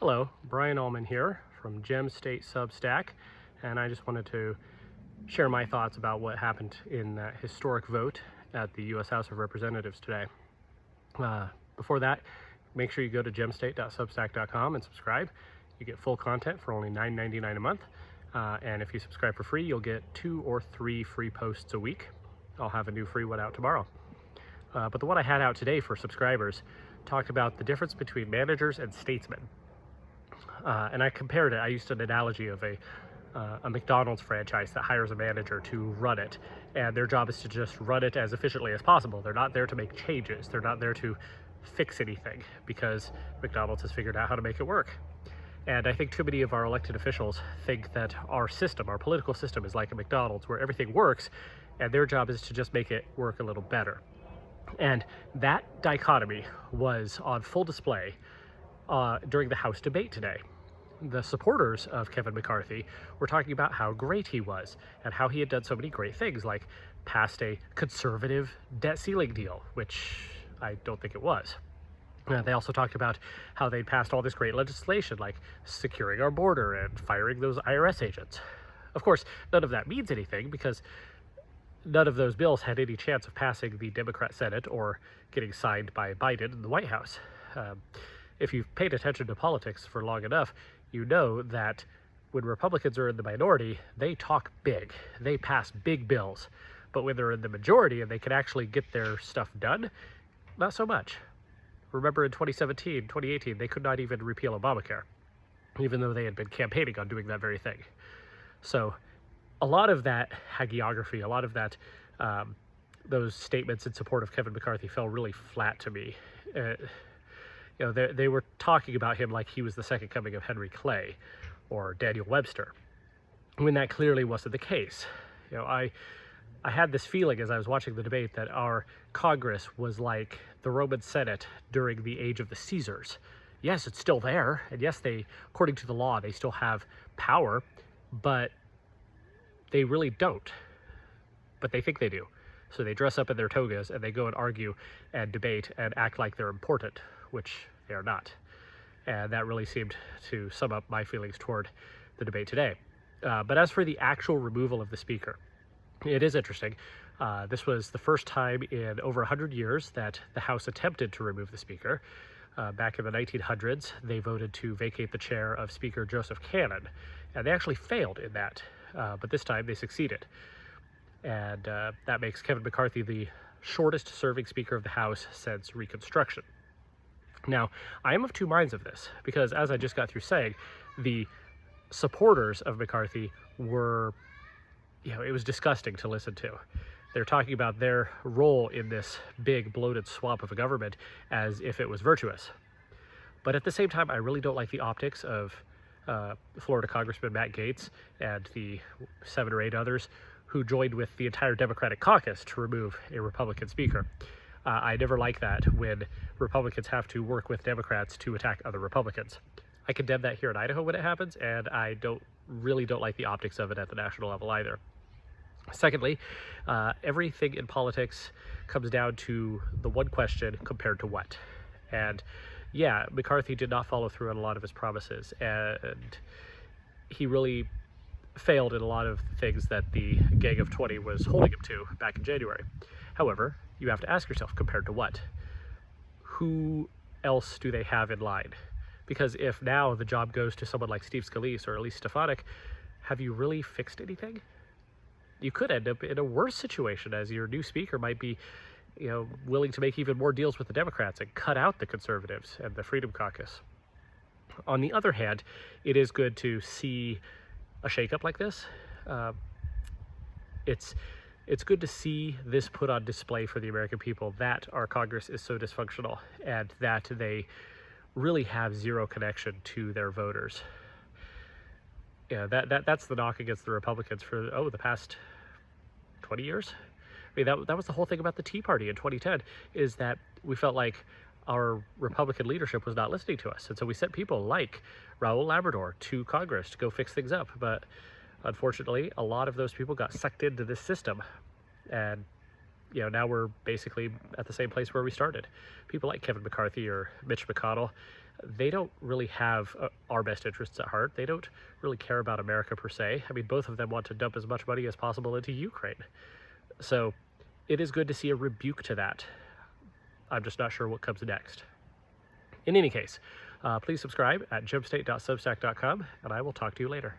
Hello, Brian Almon here from Gemstream Substack, and I just wanted to share my thoughts about what happened in that historic vote at the U.S. House of Representatives today. Before that, make sure you go to gemstate.substack.com and subscribe. You get full content for only $9.99 a month, and if you subscribe for free, you'll get 2 or 3 free posts a week. I'll have a new free one out tomorrow. But the one I had out today for subscribers talked about the difference between managers and statesmen. And I compared it, I used an analogy of a McDonald's franchise that hires a manager to run it, and their job is to just run it as efficiently as possible. They're not there to make changes. They're not there to fix anything because McDonald's has figured out how to make it work. And I think too many of our elected officials think that our system, our political system, is like a McDonald's where everything works, and their job is to just make it work a little better. And that dichotomy was on full display during the House debate today. The supporters of Kevin McCarthy were talking about how great he was and how he had done so many great things, like passed a conservative debt ceiling deal, which I don't think it was. They also talked about how they'd passed all this great legislation, like securing our border and firing those IRS agents. Of course, none of that means anything because none of those bills had any chance of passing the Democrat Senate or getting signed by Biden in the White House. If you've paid attention to politics for long enough, you know that when Republicans are in the minority, they talk big. They pass big bills. But when they're in the majority and they can actually get their stuff done, not so much. Remember in 2017, 2018, they could not even repeal Obamacare, even though they had been campaigning on doing that very thing. So a lot of that hagiography, a lot of that, those statements in support of Kevin McCarthy fell really flat to me. They were talking about him like he was the second coming of Henry Clay or Daniel Webster, when that clearly wasn't the case. I had this feeling as I was watching the debate that our Congress was like the Roman Senate during the age of the Caesars. Yes, it's still there, and yes, they, according to the law, they still have power, but they really don't. But they think they do. So they dress up in their togas and they go and argue and debate and act like they're important, which they are not. And that really seemed to sum up my feelings toward the debate today. But as for the actual removal of the speaker, it is interesting. This was the first time in over 100 years that the House attempted to remove the speaker. Back in the 1900s, they voted to vacate the chair of Speaker Joseph Cannon, and they actually failed in that. But this time they succeeded. And that makes Kevin McCarthy the shortest serving Speaker of the House since Reconstruction. Now, I am of two minds of this, because as I just got through saying, the supporters of McCarthy were, it was disgusting to listen to. They're talking about their role in this big bloated swamp of a government as if it was virtuous. But at the same time, I really don't like the optics of Florida Congressman Matt Gaetz and the 7 or 8 others who joined with the entire Democratic caucus to remove a Republican speaker. I never like that when Republicans have to work with Democrats to attack other Republicans. I condemn that here in Idaho when it happens, and I really don't like the optics of it at the national level either. Secondly, everything in politics comes down to the one question, compared to what? And yeah, McCarthy did not follow through on a lot of his promises, and he really failed in a lot of things that the Gang of 20 was holding him to back in January. However, you have to ask yourself, compared to what? Who else do they have in line? Because if now the job goes to someone like Steve Scalise or Elise Stefanik, have you really fixed anything? You could end up in a worse situation, as your new speaker might be, willing to make even more deals with the Democrats and cut out the conservatives and the Freedom Caucus. On the other hand, it is good to see a shakeup like this. It's good to see this put on display for the American people that our Congress is so dysfunctional and that they really have zero connection to their voters. That's the knock against the Republicans for the past 20 years. I mean, that was the whole thing about the Tea Party in 2010, is that we felt like our Republican leadership was not listening to us. And so we sent people like Raul Labrador to Congress to go fix things up. But unfortunately, a lot of those people got sucked into this system. And, now we're basically at the same place where we started. People like Kevin McCarthy or Mitch McConnell, they don't really have our best interests at heart. They don't really care about America per se. I mean, both of them want to dump as much money as possible into Ukraine. So it is good to see a rebuke to that. I'm just not sure what comes next. In any case, please subscribe at gemstate.substack.com, and I will talk to you later.